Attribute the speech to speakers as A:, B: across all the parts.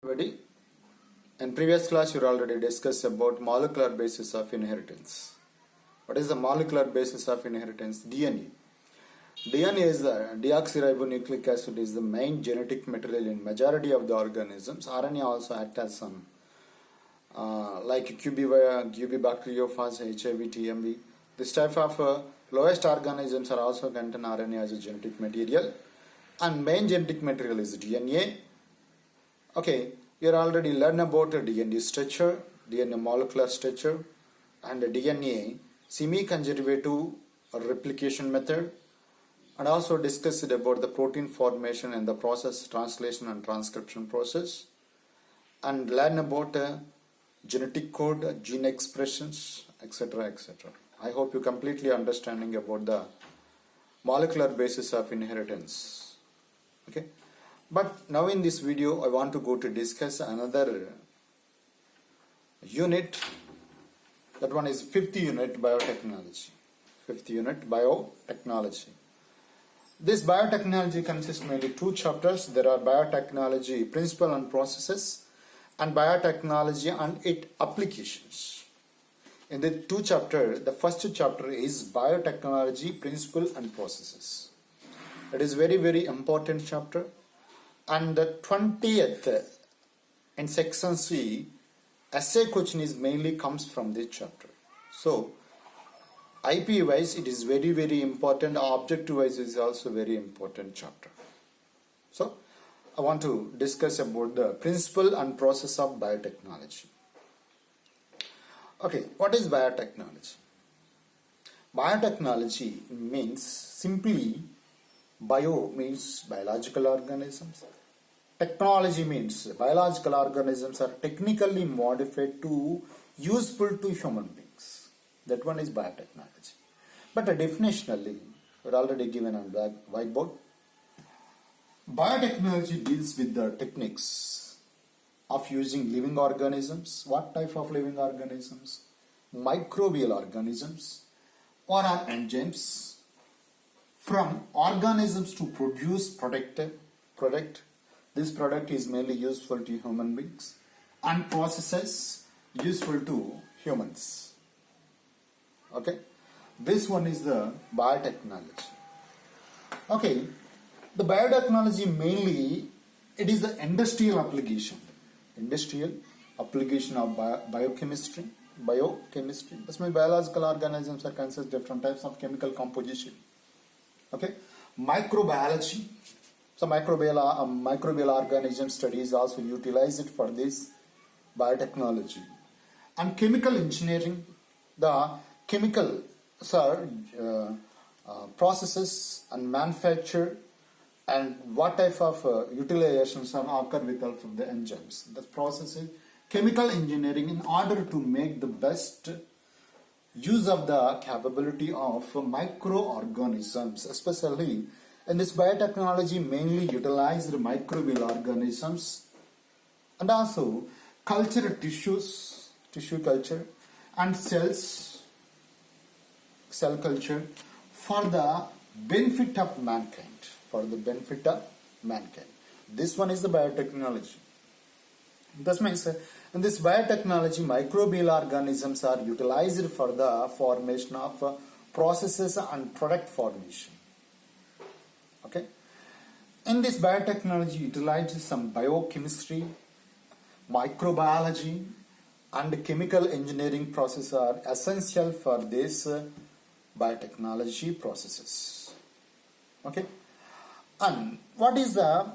A: Everybody, in previous class you already discussed about molecular basis of inheritance. What is the molecular basis of inheritance? DNA. DNA is the deoxyribonucleic acid is the main genetic material in majority of the organisms. RNA also acts as some like QB bacteriophage, HIV, TMB. This type of lowest organisms are also contain RNA as a genetic material, and main genetic material is DNA. Okay, you already learned about the DNA structure, DNA molecular structure, and the DNA semi-conservative replication method, and also discussed about the protein formation and the process, translation and transcription process, and learn about genetic code, gene expressions, etc. etc. I hope you completely understanding about the molecular basis of inheritance. Okay. But now in this video I want to go to discuss another unit. That one is 5th unit, biotechnology. 5th unit, biotechnology. This biotechnology consists mainly two chapters. There are biotechnology principle and processes and biotechnology and its applications. In the two chapters, the first chapter is biotechnology principle and processes. It is very important chapter. And the 20th in section C, essay question is mainly comes from this chapter. So IP wise it is very important. Objective wise is also very important chapter. So I want to discuss about the principle and process of biotechnology. Okay, what is biotechnology? Biotechnology means simply bio means biological organisms. Technology means biological organisms are technically modified to useful to human beings. That one is biotechnology. But definitionally, we're already given on the whiteboard. Biotechnology deals with the techniques of using living organisms. What type of living organisms? Microbial organisms or are enzymes from organisms to produce product. This product is mainly useful to human beings and processes useful to humans. Okay, this one is the biotechnology. Okay, the biotechnology mainly it is the industrial application of biochemistry. That's means biological organisms are consist different types of chemical composition. Okay, microbiology. So microbial organism studies also utilize it for this biotechnology. And chemical engineering, the chemical processes and manufacture and what type of utilizations occur with help of the enzymes. The process is chemical engineering in order to make the best use of the capability of microorganisms, especially in this biotechnology mainly utilized microbial organisms and also culture tissues, tissue culture and cells, cell culture for the benefit of mankind. This one is the biotechnology. That means in this biotechnology, microbial organisms are utilized for the formation of processes and product formation. Okay. In this biotechnology, utilizes some biochemistry, microbiology, and chemical engineering processes are essential for this biotechnology processes. Okay. And what is the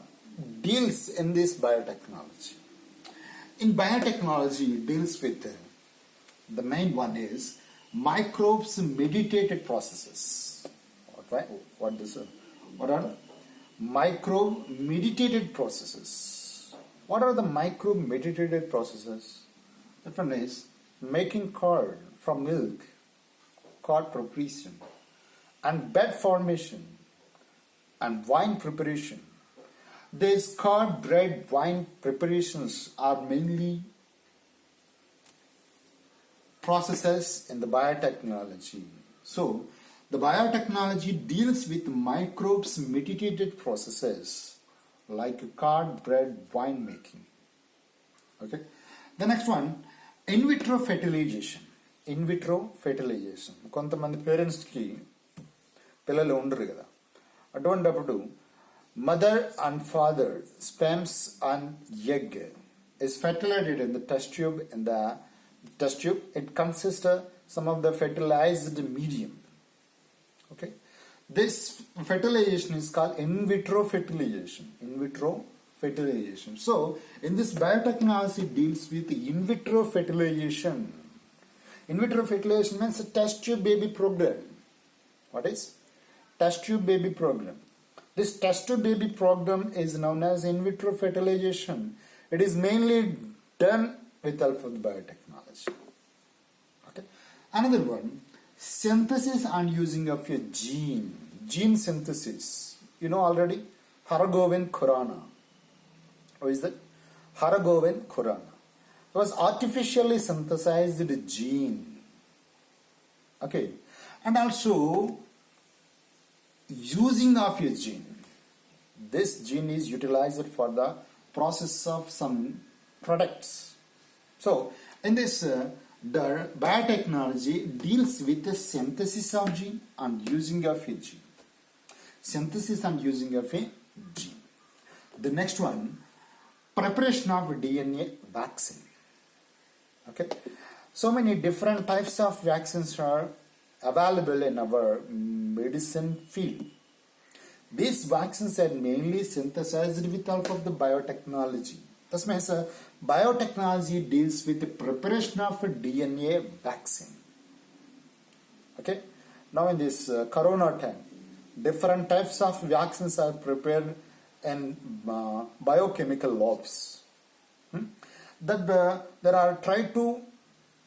A: deals in this biotechnology? In biotechnology, it deals with the main one is microbes mediated processes. What are microbe mediated processes? What are the microbe mediated processes? The one is making curd from milk, curd preparation, and bed formation, and wine preparation. These curd, bread, wine preparations are mainly processes in the biotechnology. So, the biotechnology deals with microbes mediated processes like curd, bread, wine making. Okay. The next one, in vitro fertilization. In vitro fertilization. కొంతమంది పేరెంట్స్కి పిల్లలు ఉండరు కదా, అటువంటిప్పుడు mother and father sperms and egg is fertilized in the test tube. In the test tube, it consists of some of the fertilized medium. Okay, this fertilization is called in vitro fertilization. In vitro fertilization. So, in this biotechnology deals with in vitro fertilization. In vitro fertilization means a test tube baby program. What is test tube baby program? This test tube baby program is known as in vitro fertilization. It is mainly done with help of biotechnology. Okay. Another one, synthesis and using of a gene. Gene synthesis. You know already, Haragowin Khurana. Who is that? Haragowin Khurana. It was artificially synthesized gene. Okay. And also, using of a gene. This gene is utilized for the process of some products. So, in this, the biotechnology deals with the synthesis of gene and using of a gene. Synthesis and using of a gene. The next one, preparation of DNA vaccine. Okay, so many different types of vaccines are available in our medicine field. These vaccines are mainly synthesized with help of the biotechnology. This means biotechnology deals with the preparation of a DNA vaccine. Okay, now in this corona time, different types of vaccines are prepared in biochemical labs. That there are tried to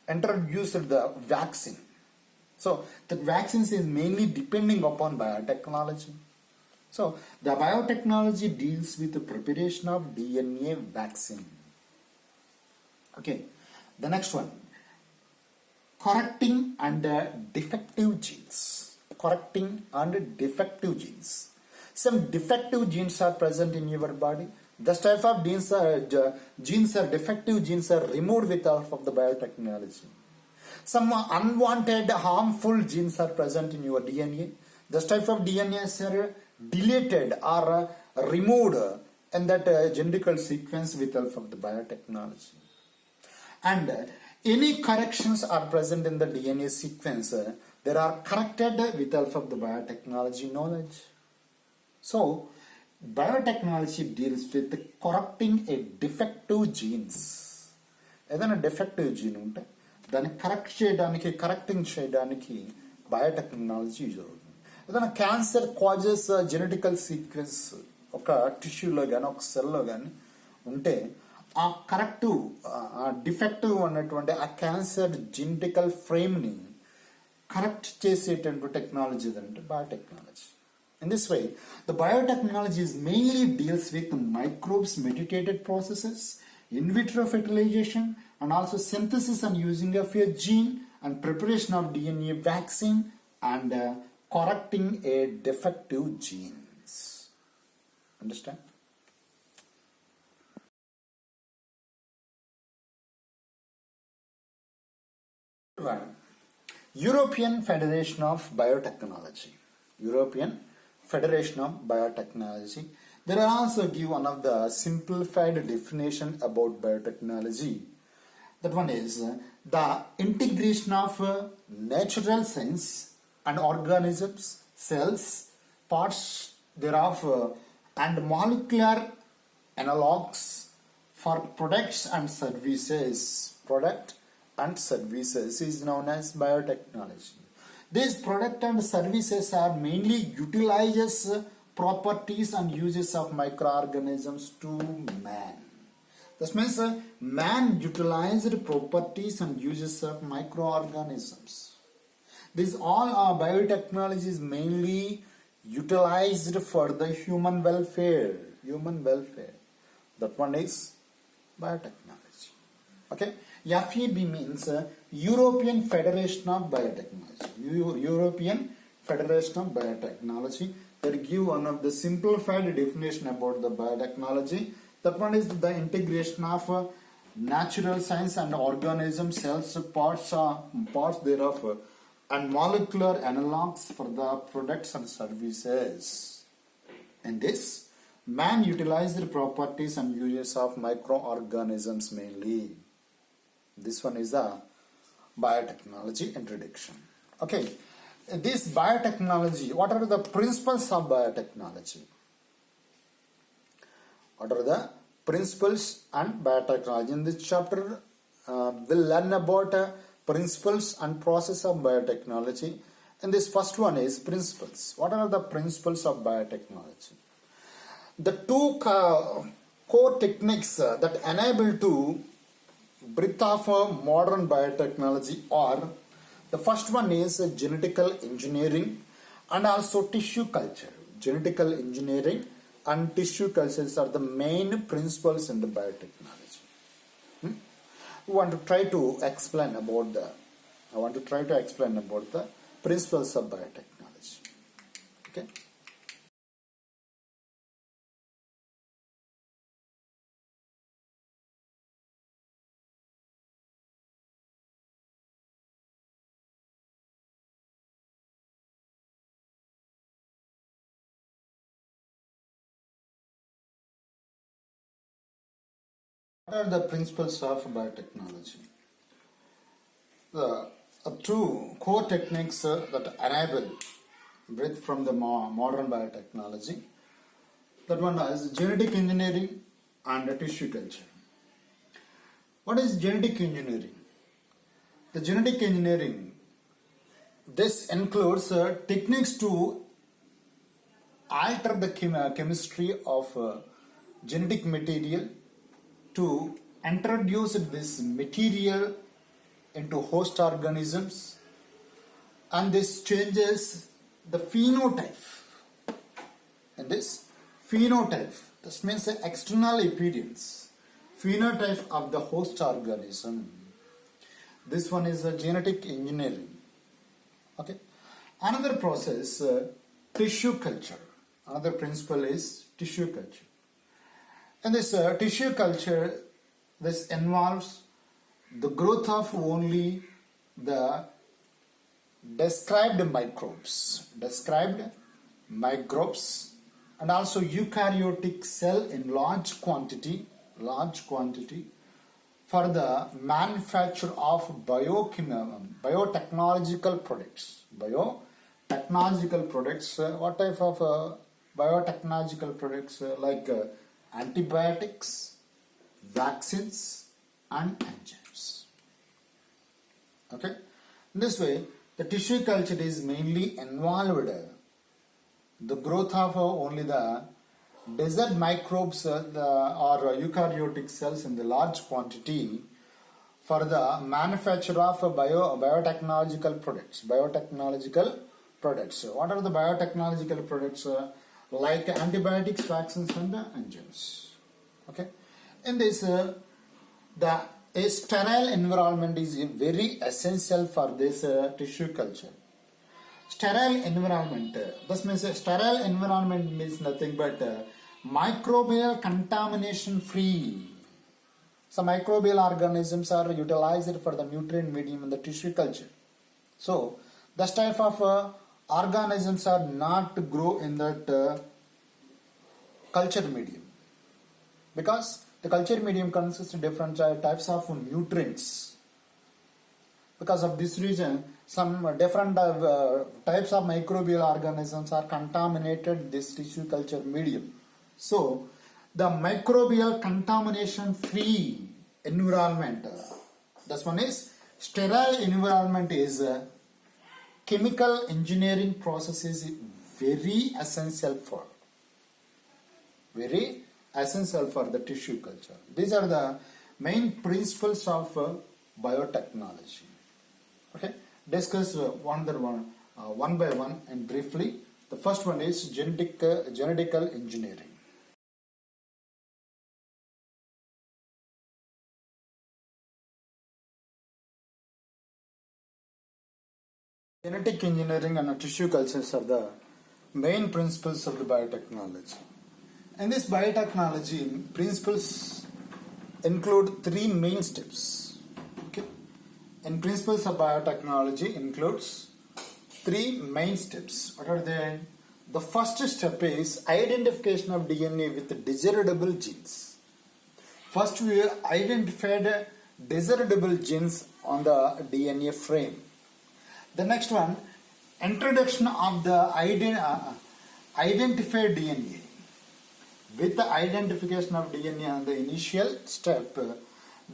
A: introduce the vaccine. So the vaccines is mainly depending upon biotechnology. So the biotechnology deals with the preparation of DNA vaccine. Okay, the next one, correcting and defective genes. Correcting and defective genes. Some defective genes are present in your body. This type of genes are defective genes are removed with help of the biotechnology. Some unwanted harmful genes are present in your DNA. This type of DNA are deleted or removed in that genetical sequence with help of the biotechnology. And any corrections are present in the DNA sequence, they are corrected with help of the biotechnology knowledge. So, biotechnology deals with correcting a defective genes. ఏదైనా defective gene ఉంటే దాన్ని correcting చేయడానికి biotechnology use అవుతుంది. ఏదైనా cancer causes genetical sequence ఒక టిష్యూలో కానీ ఒక సెల్లో కానీ ఉంటే ఆ కరెక్టివ్ డిఫెక్టివ్ అన్నటువంటి ఆ క్యాన్సర్ జెనెటికల్ ఫ్రేమ్ని కరెక్ట్ చేసేటువంటి టెక్నాలజీ అంటే biotechnology. In this way, the biotechnology mainly deals with microbes mediated processes, in vitro fertilization, and also synthesis and using of a gene and preparation of DNA vaccine and correcting a defective genes. Understand? One, European Federation of Biotechnology. European Federation of Biotechnology. There are also give one of the simplified definition about biotechnology. That one is the integration of natural science and organisms, cells, parts thereof, and molecular analogs for products and services. Product and services is known as biotechnology. These products and services are mainly utilizes properties and uses of microorganisms to man. This means man utilized properties and uses of microorganisms. These all are biotechnologies mainly utilized for the human welfare. Human welfare. That one is biotechnology. Okay. FEB means European Federation of Biotechnology. European Federation of Biotechnology. That give one of the simplified definition about the biotechnology. That one is the integration of natural science and organism cells, parts thereof, and molecular analogs for the products and services. In this, man utilized the properties and uses of microorganisms mainly. This one is the biotechnology introduction. Okay, this biotechnology, what are the principles of biotechnology? What are the principles and biotechnology? In this chapter, we'll learn about principles and process of biotechnology. And this first one is principles. What are the principles of biotechnology? The two core techniques that enable to breadth of modern biotechnology are, the first one is genetical engineering and also tissue culture. Genetical engineering and tissue cultures are the main principles in the biotechnology. I want to try to explain about the principles of biotechnology. Okay. What are the principles of biotechnology? The two core techniques that enable breadth from the modern biotechnology. That one is genetic engineering and tissue culture. What is genetic engineering? The genetic engineering, this includes techniques to alter the chemistry of genetic material to introduce this material into host organisms, and this changes the phenotype. And this phenotype, this means the external appearance, phenotype of the host organism. This one is a genetic engineering. Okay. Another process, tissue culture. Another principle is tissue culture. And this tissue culture, this involves the growth of only the described microbes, and also eukaryotic cell in large quantity for the manufacture of biotechnological products. Biotechnological products, what type of biotechnological products? Like antibiotics, vaccines, and enzymes. Okay. In this way, the tissue culture is mainly involved the growth of only the desert microbes or eukaryotic cells in the large quantity for the manufacture of biotechnological products. Biotechnological products. What are the biotechnological products? Like antibiotics, vaccines, and enzymes. Okay. In this, the sterile environment is very essential for this tissue culture. Sterile environment. This means sterile environment means nothing but microbial contamination free. Some microbial organisms are utilized for the nutrient medium in the tissue culture. So, this type of organisms are not to grow in that culture medium, because the culture medium consists of different types of nutrients. Because of this reason, some different types of microbial organisms are contaminated this tissue culture medium. So, the microbial contamination free environment, this one is sterile environment, is chemical engineering process is very essential for the tissue culture. These are the main principles of biotechnology. Okay, discuss one by one and briefly. The first one is genetical engineering. Genetic engineering and tissue cultures are the main principles of the biotechnology. And this biotechnology principles include three main steps. Okay. In principles of biotechnology includes three main steps. What are they? The first step is identification of DNA with desirable genes. First we identified desirable genes on the DNA frame. The next one, introduction of the identified DNA. With the identification of DNA on the initial step,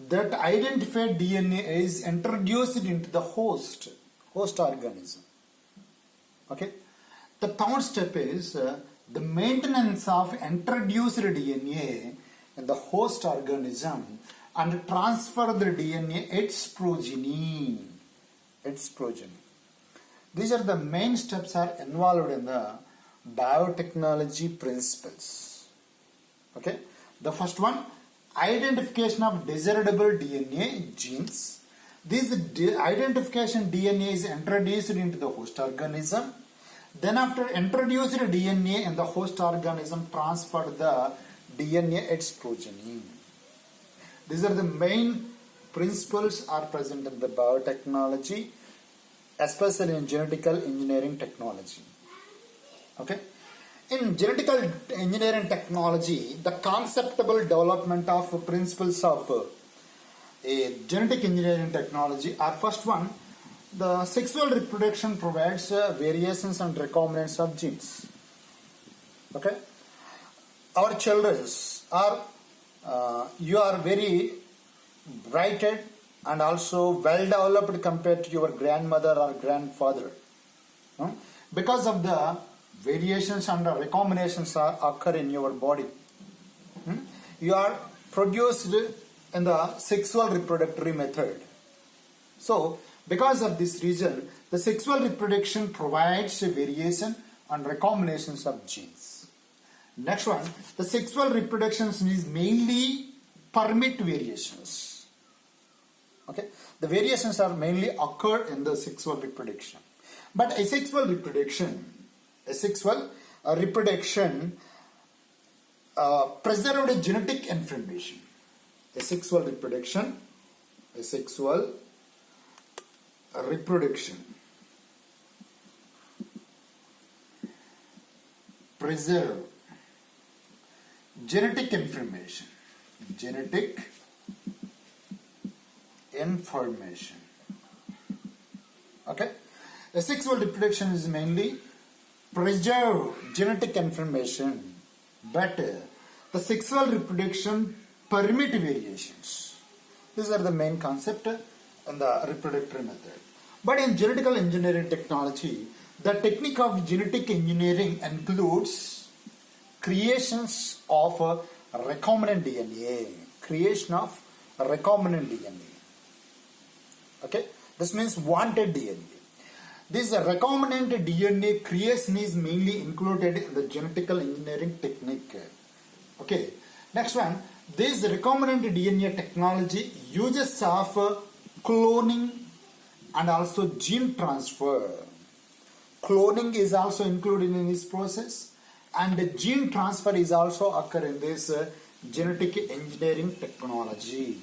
A: that identified DNA is introduced into the host organism. Okay. The third step is the maintenance of introduced DNA in the host organism and transfer the DNA its progeny. These are the main steps are involved in the biotechnology principles. Okay. The first one, identification of desirable DNA genes. This identification DNA is introduced into the host organism. Then after introduced DNA in the host organism, transfer the DNA its progeny. These are the main principles are present in the biotechnology, especially in genetical engineering technology. Okay. In genetical engineering technology, the conceptual development of principles of a genetic engineering technology are first one, the sexual reproduction provides variations and recombinants of genes. Okay. Our children are, you are very brighted and also well developed compared to your grandmother or grandfather. Because of the variations and recombinations occur in your body. You are produced in the sexual reproductory method. So, because of this reason, the sexual reproduction provides a variation and recombinations of genes. Next one, the sexual reproduction is mainly permit variations. Okay, the variations are mainly occur in the sexual reproduction. But asexual reproduction preserved genetic information. Asexual reproduction preserve genetic information. Okay, asexual reproduction is mainly preserve genetic information, but the sexual reproduction permit variations. These are the main concept in the reproductory method. But in genetical engineering technology, the technique of genetic engineering includes creations of recombinant DNA. Okay, this means wanted DNA. This recombinant DNA creation is mainly included in the genetical engineering technique. Okay, next one, this recombinant DNA technology uses of cloning and also gene transfer. Cloning is also included in this process, and the gene transfer is also occur in this genetic engineering technology.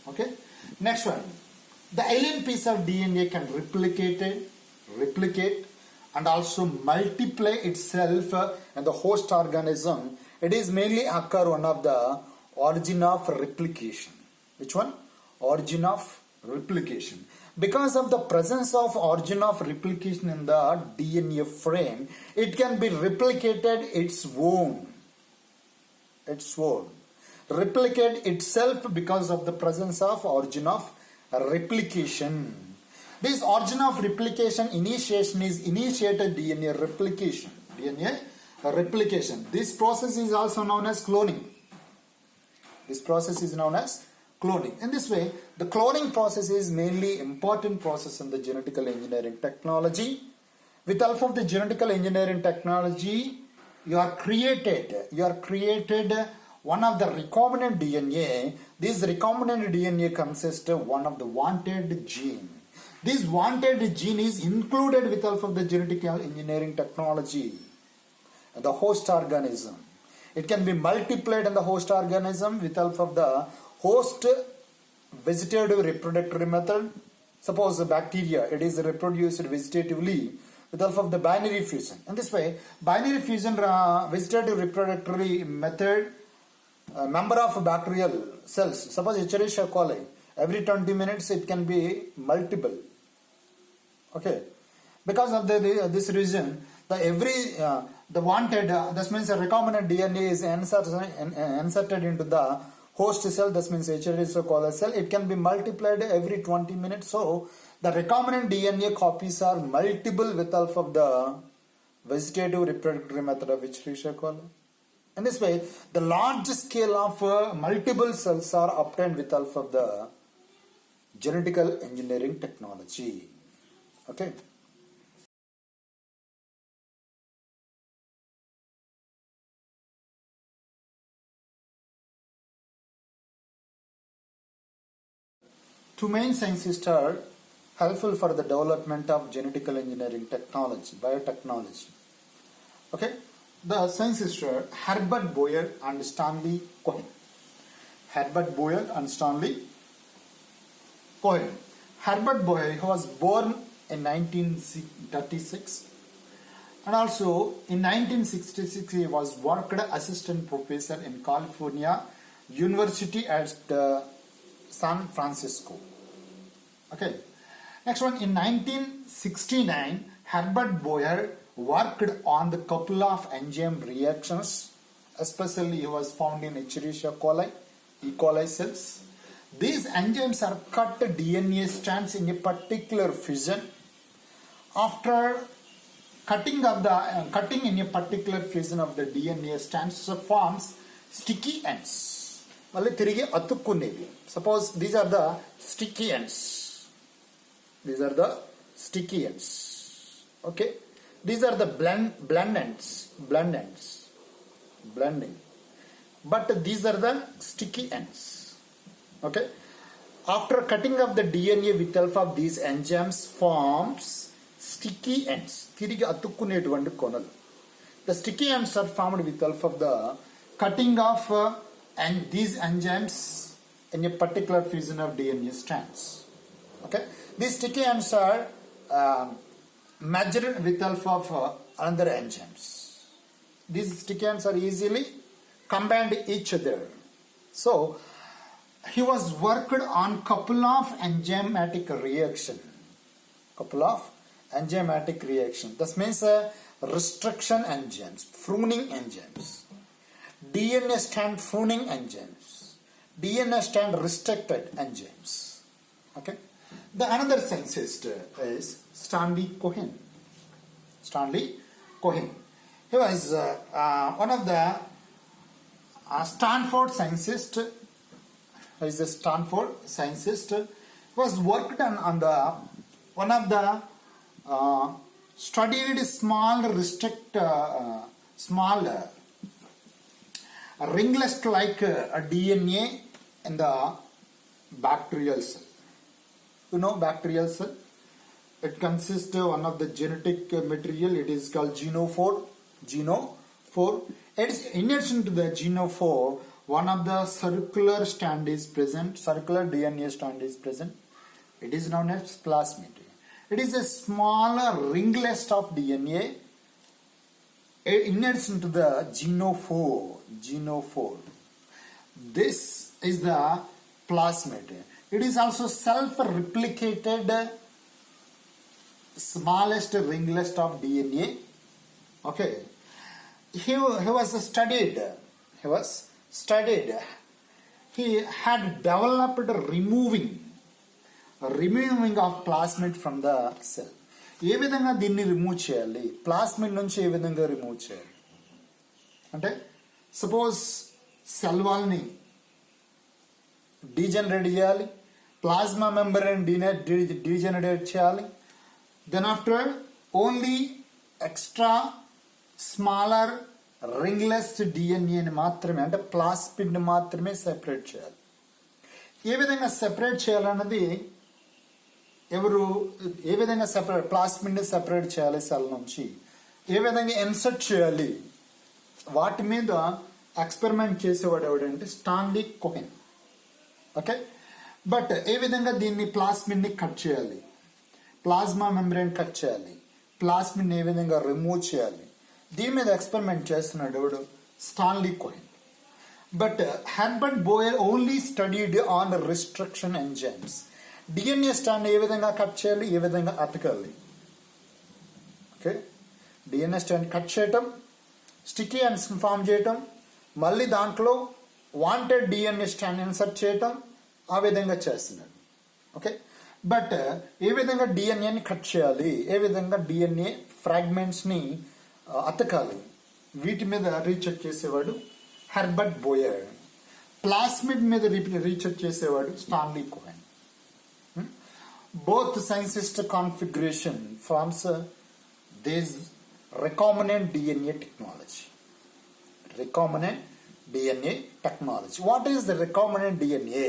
A: Okay, next one, the alien piece of DNA can replicate and also multiply itself in the host organism. It is mainly occur one of the origin of replication. Which one? Origin of replication. Because of the presence of origin of replication in the DNA frame, it can be replicated its own. Replicate itself because of the presence of origin of replication. This origin of replication initiation is initiated DNA replication. This process is also known as cloning. In this way, the cloning process is mainly important process in the genetical engineering technology. With help of the genetical engineering technology, you are created one of the recombinant DNA. This recombinant DNA consists of one of the wanted gene. This wanted gene is included with help of the genetical engineering technology in the host organism. It can be multiplied in the host organism with help of the host vegetative reproductory method. Suppose the bacteria, it is reproduced vegetatively with help of the binary fusion. In this way, binary fusion vegetative reproductory method, number of bacterial cells, suppose Escherichia coli, every 20 minutes it can be multiple. Okay, because of this reason, the wanted, this means a recombinant DNA is inserted into the host cell, this means Escherichia coli cell. It can be multiplied every 20 minutes. So the recombinant DNA copies are multiple with help of the vegetative reproductory method of Escherichia coli. In this way, the large scale of multiple cells are obtained with help of the genetical engineering technology. Okay. Two main scientists are helpful for the development of genetical engineering technology, biotechnology. Okay, the scientists are Herbert Boyer and Stanley Cohen. Herbert Boyer and Stanley Cohen. Herbert Boyer, he was born in 1936, and also in 1966 he was worked assistant professor in California University at San Francisco. Okay. Next one, in 1969, Herbert Boyer worked on the couple of enzyme reactions, especially he was found in Escherichia coli, E. coli cells. These enzymes are cut DNA strands in a particular fission. After cutting in a particular fission of the DNA strands forms sticky ends. Suppose these are the sticky ends. These are the sticky ends. Okay. These are the blend ends. Blending. But these are the sticky ends. Okay. After cutting of the DNA with help of these enzymes forms sticky ends. The sticky ends are formed with help of the cutting of and these enzymes in a particular fusion of DNA strands. Okay, these sticky ends are measured with help of another enzymes. These sticky ends are easily combined each other. So he was worked on couple of enzymatic reaction. This means restriction enzymes, pruning enzymes. DNA strand pruning enzymes, DNA strand restricted enzymes. Okay. The another scientist is Stanley Cohen. He was one of the Stanford scientists. He is a Stanford scientist. He was worked on the one of the studied small ringless like a DNA in the bacterial cell. You know bacterial cell? It consists of one of the genetic material. It is called genophore. It is in addition to the genophore, one of the circular strand is present. Circular DNA strand is present. It is known as plasmid. It is a smaller ringlet of DNA in addition to the genophore. This is the plasmid. It is also self-replicated smallest ringlet of DNA. Okay. He was studied. He had developed removing of plasmid from the cell. ఏ విధంగా దీన్ని remove చేయాలి, plasmid నుంచి ఏ విధంగా remove చేయాలి అంటే, suppose cell వాల్ని degenerate చేయాలి, plasma membrane degenerate చేయాలి. Then after only extra smaller ringless డిఎన్ఏని మాత్రమే అంటే ప్లాస్మిడ్ని మాత్రమే సెపరేట్ చేయాలి. ఏ విధంగా సెపరేట్ చేయాలన్నది ఏ విధంగా ప్లాస్మిడ్ని సెపరేట్ చేయాలి సెల్ నుంచి, ఏ విధంగా ఇన్సర్ట్ చేయాలి, వాటి మీద ఎక్స్పెరిమెంట్ చేసేవాడు ఎవడంటే స్టాన్లీ కోహెన్.
B: ఓకే. బట్ ఏ విధంగా దీన్ని ప్లాస్మిడ్ని కట్ చేయాలి, ప్లాస్మా మెంబ్రెయిన్ కట్ చేయాలి, ప్లాస్మిడ్ని ఏ విధంగా రిమూవ్ చేయాలి, దీని మీద ఎక్స్పెరిమెంట్ చేస్తున్నాడు ఎవడు, Stanley Cohen. But Herbert Boyer only studied on restriction enzymes. DNA strand ఏ విధంగా కట్ చేయాలి, ఏ విధంగా అతకాలి. ఓకే, డిఎన్ఏ స్ట్రాండ్ కట్ చేయటం, స్టిక్కీ ఎండ్స్ ఫామ్ చేయటం, మళ్ళీ దాంట్లో వాంటెడ్ డిఎన్ఏ స్ట్రాండ్ ఇన్సర్ట్ చేయటం, ఆ విధంగా చేస్తున్నాడు. ఓకే, బట్ ఏ విధంగా డిఎన్ఏని కట్ చేయాలి, ఏ విధంగా డిఎన్ఏ ఫ్రాగ్మెంట్స్ని అతకాలి, వీటి మీద రీసెర్చ్ చేసేవాడు హెర్బర్ట్ బోయర్. ప్లాస్మిడ్ మీద రీసెర్చ్ చేసేవాడు Stanley Cohen. Both scientist configuration forms this recombinant DNA technology. Recombinant DNA technology. What is the recombinant DNA?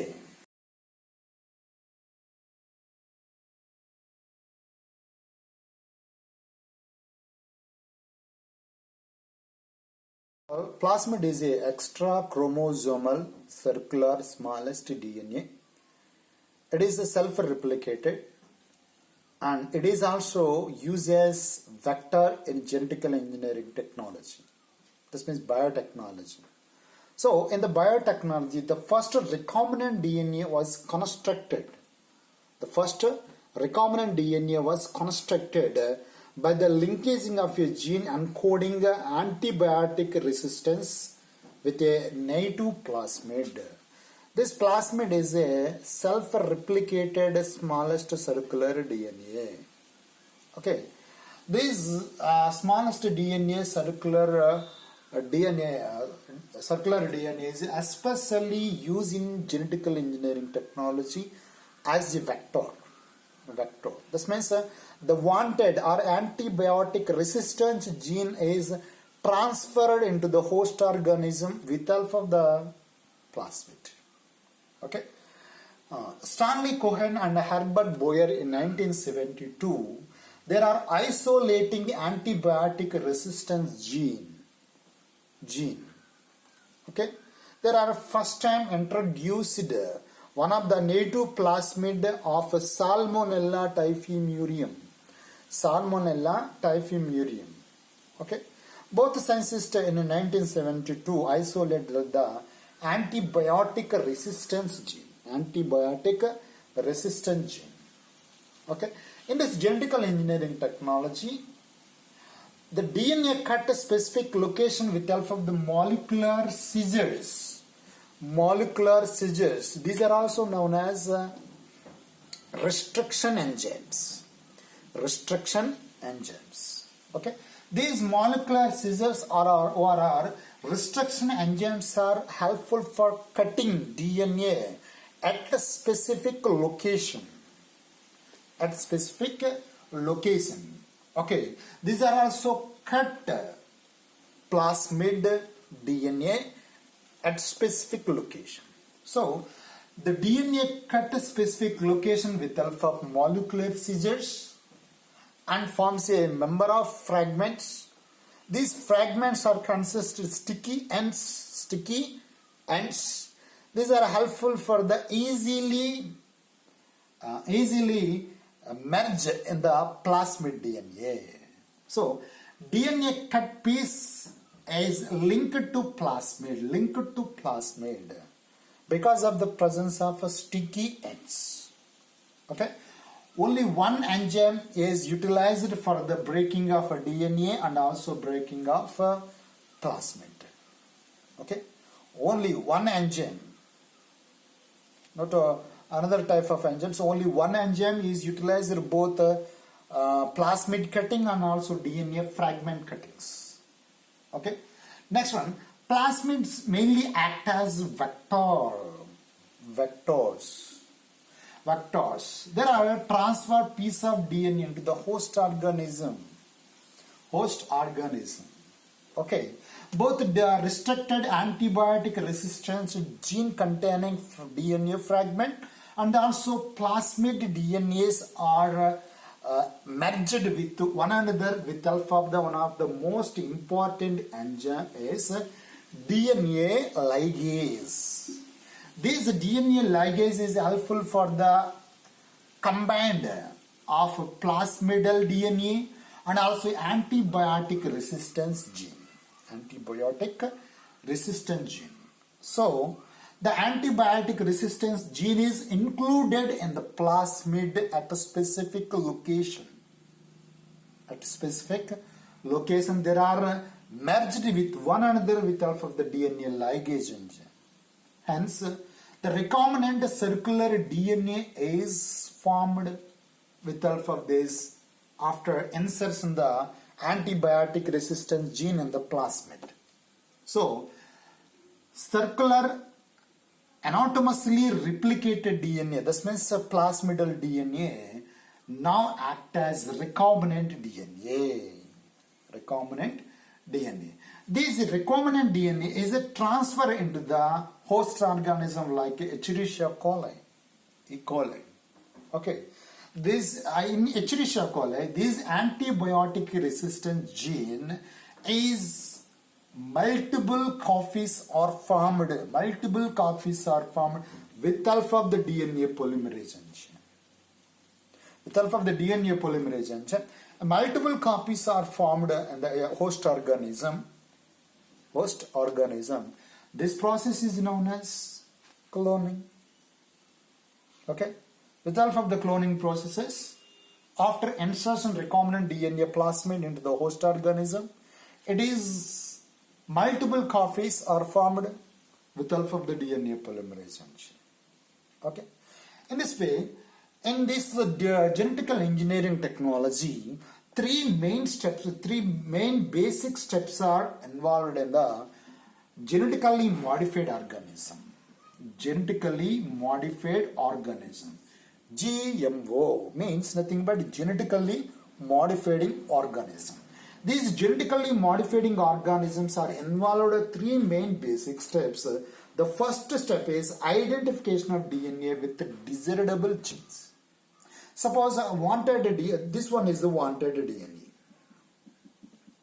B: Plasmid is a extra chromosomal circular smallest DNA. It is self-replicated and it is also used as vector in genetical engineering technology. This means biotechnology. So in the biotechnology, the first recombinant DNA was constructed. The first recombinant DNA was constructed by the linkaging of a gene encoding antibiotic resistance with a native plasmid. This plasmid is a self-replicated smallest circular DNA. Okay, this smallest DNA circular DNA is especially used in genetical engineering technology as a vector. This means the wanted or antibiotic resistance gene is transferred into the host organism with help of the plasmid. Okay, Stanley Cohen and Herbert Boyer in 1972, there are isolating antibiotic resistance gene. Okay, there are first time introduced one of the native plasmid of Salmonella typhimurium. Okay, both scientists in 1972 isolated the antibiotic resistance gene. Okay, in this genetical engineering technology, the DNA cut a specific location with help of the molecular scissors. These are also known as restriction enzymes. Okay, these molecular scissors or restriction enzymes are helpful for cutting DNA at a specific location. Okay, these are also cut plasmid DNA at specific location. So the DNA cut a specific location with help of molecular scissors and forms a number of fragments. These fragments are consisted sticky ends. These are helpful for the easily merge in the plasmid DNA. So DNA cut piece is linked to plasmid because of the presence of sticky ends. Okay, only one enzyme is utilized for the breaking of DNA and also breaking of plasmid. Okay, only one enzyme, not another type of enzymes. Only one enzyme is utilized for both plasmid cutting and also DNA fragment cuttings. Okay, next one, plasmids mainly act as vectors. There are a transfer piece of DNA into the host organism. Okay, both the restricted antibiotic resistance gene containing DNA fragment and also plasmid DNAs are merged with one another with help of one of the most important enzyme is DNA ligase. This DNA ligase is helpful for the combined of plasmidal DNA and also antibiotic resistance gene. Antibiotic resistance gene. So, the antibiotic resistance gene is included in the plasmid at a specific location. At specific location, there are merged with one another with help of the DNA ligase enzyme. Hence, the recombinant circular DNA is formed with help of this after insertion the antibiotic resistance gene in the plasmid. So, circular anatomically replicated DNA, this means plasmidal DNA, now act as recombinant DNA. Recombinant DNA. This recombinant DNA is a transfer into the host organism like Escherichia coli, E. coli. Okay. This in Escherichia coli, this antibiotic resistant gene is multiple copies are formed with help of the DNA polymerase enzyme. With help of the DNA polymerase enzyme, multiple copies are formed in the host organism. This process is known as cloning. Okay. With help of the cloning processes, after insertion recombinant DNA plasmid into the host organism, it is multiple copies are formed with help of the DNA polymerase enzyme. Okay. In this way, in this genetical engineering technology, three main basic steps are involved in the genetically modified organism. Genetically modified organism. GMO means nothing but genetically modifying organism. These genetically modifying organisms are involved in three main basic steps. The first step is identification of DNA with desirable genes. Suppose this one is the wanted DNA.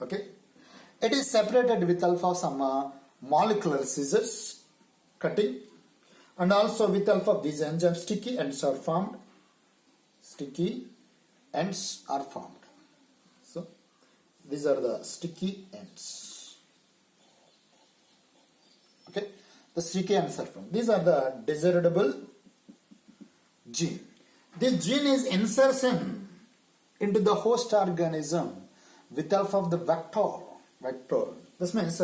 B: Okay, it is separated with help of some molecular scissors, cutting, and also with help of these enzymes, sticky ends are formed. Sticky ends are formed. So, these are the sticky ends. Okay, the sticky ends are formed. These are the desirable gene. This gene is insertion into the host organism with help of the vector. This means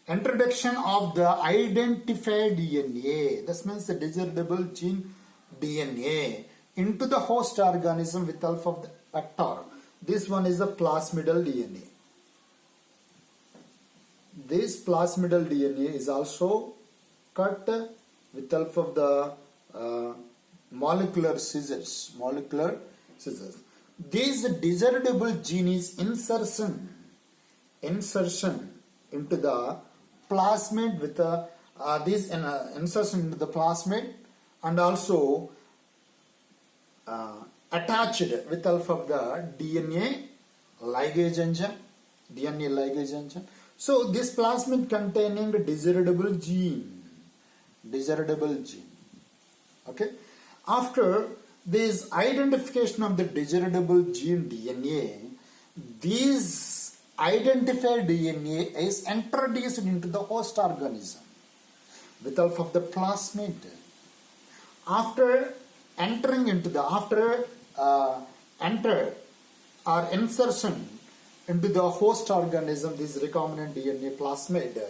B: introduction of the identified DNA. This means the desirable gene DNA into the host organism with help of the vector. This one is the plasmidal DNA. This plasmidal DNA is also cut with help of the molecular scissors. This desirable gene is insertion into the plasmid with this insertion into the plasmid and also attached with help of the DNA ligase enzyme. So this plasmid containing the desirable gene. Okay. After this identification of the desirable gene DNA, this identified DNA is introduced into the host organism with help of the plasmid. After entering into the insertion into the host organism, this recombinant DNA plasmid,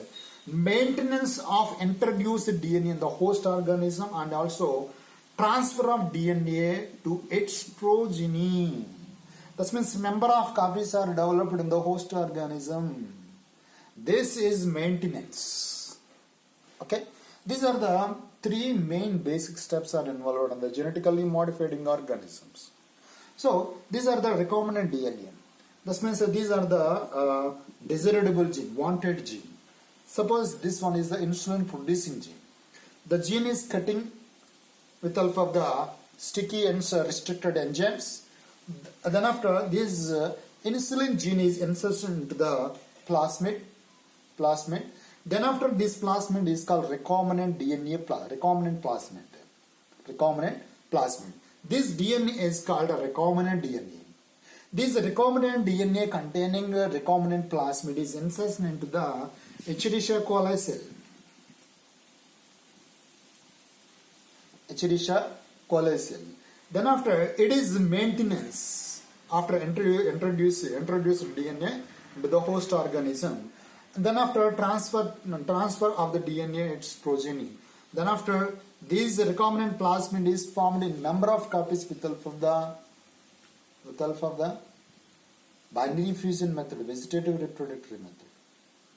B: maintenance of introduced DNA in the host organism and also transfer of DNA to its progeny. That means number of copies are developed in the host organism. This is maintenance. Okay. These are the three main basic steps are involved in the genetically modifying organisms. So these are the recombinant DNA. That means that these are the desirable gene, wanted gene. Suppose this one is the insulin producing gene. The gene is cutting with help of the sticky and restricted enzymes. Then after this insulin gene is inserted into the plasmid. Then after this plasmid is called recombinant DNA, recombinant plasmid. Recombinant plasmid. This DNA is called a recombinant DNA. This recombinant DNA containing recombinant plasmid is inserted into the Escherichia coli cell. Escherichia coli cell. Then after it is maintenance after introduce DNA into the host organism. And then after transfer of the DNA its progeny. Then after this recombinant plasmid is formed in number of copies with help of the binary fusion method, vegetative reproductive method.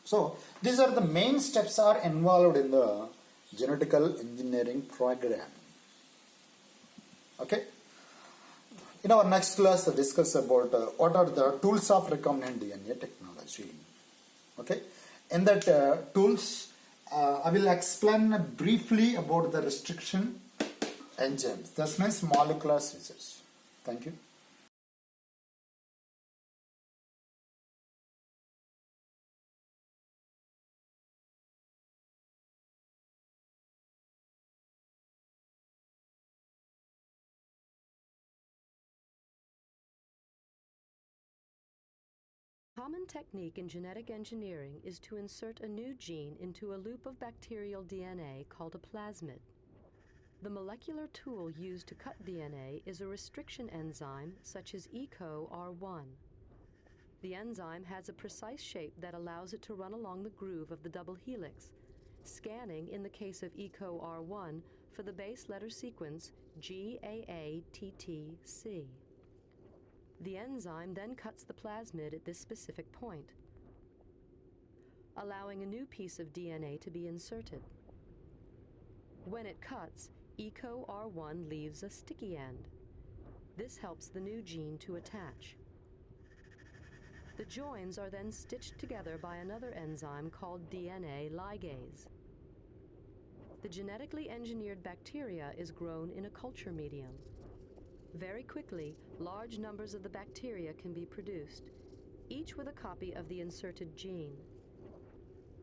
B: So these are the main steps are involved in the genetical engineering program. Okay. In our next class, we'll discuss about what are the tools of recombinant DNA technology. Okay. In that tools, I will explain briefly about the restriction enzymes. That means molecular scissors. Thank you.
C: Common technique in genetic engineering is to insert a new gene into a loop of bacterial DNA called a plasmid. The molecular tool used to cut DNA is a restriction enzyme such as EcoR1. The enzyme has a precise shape that allows it to run along the groove of the double helix, scanning in the case of EcoR1 for the base letter sequence GAATTC. The enzyme then cuts the plasmid at this specific point, allowing a new piece of DNA to be inserted. When it cuts, EcoR1 leaves a sticky end. This helps the new gene to attach. The joins are then stitched together by another enzyme called DNA ligase. The genetically engineered bacteria is grown in a culture medium. Very quickly, large numbers of the bacteria can be produced, each with a copy of the inserted gene.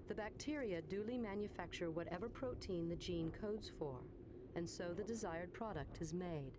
C: The bacteria duly manufacture whatever protein the gene codes for, and so the desired product is made.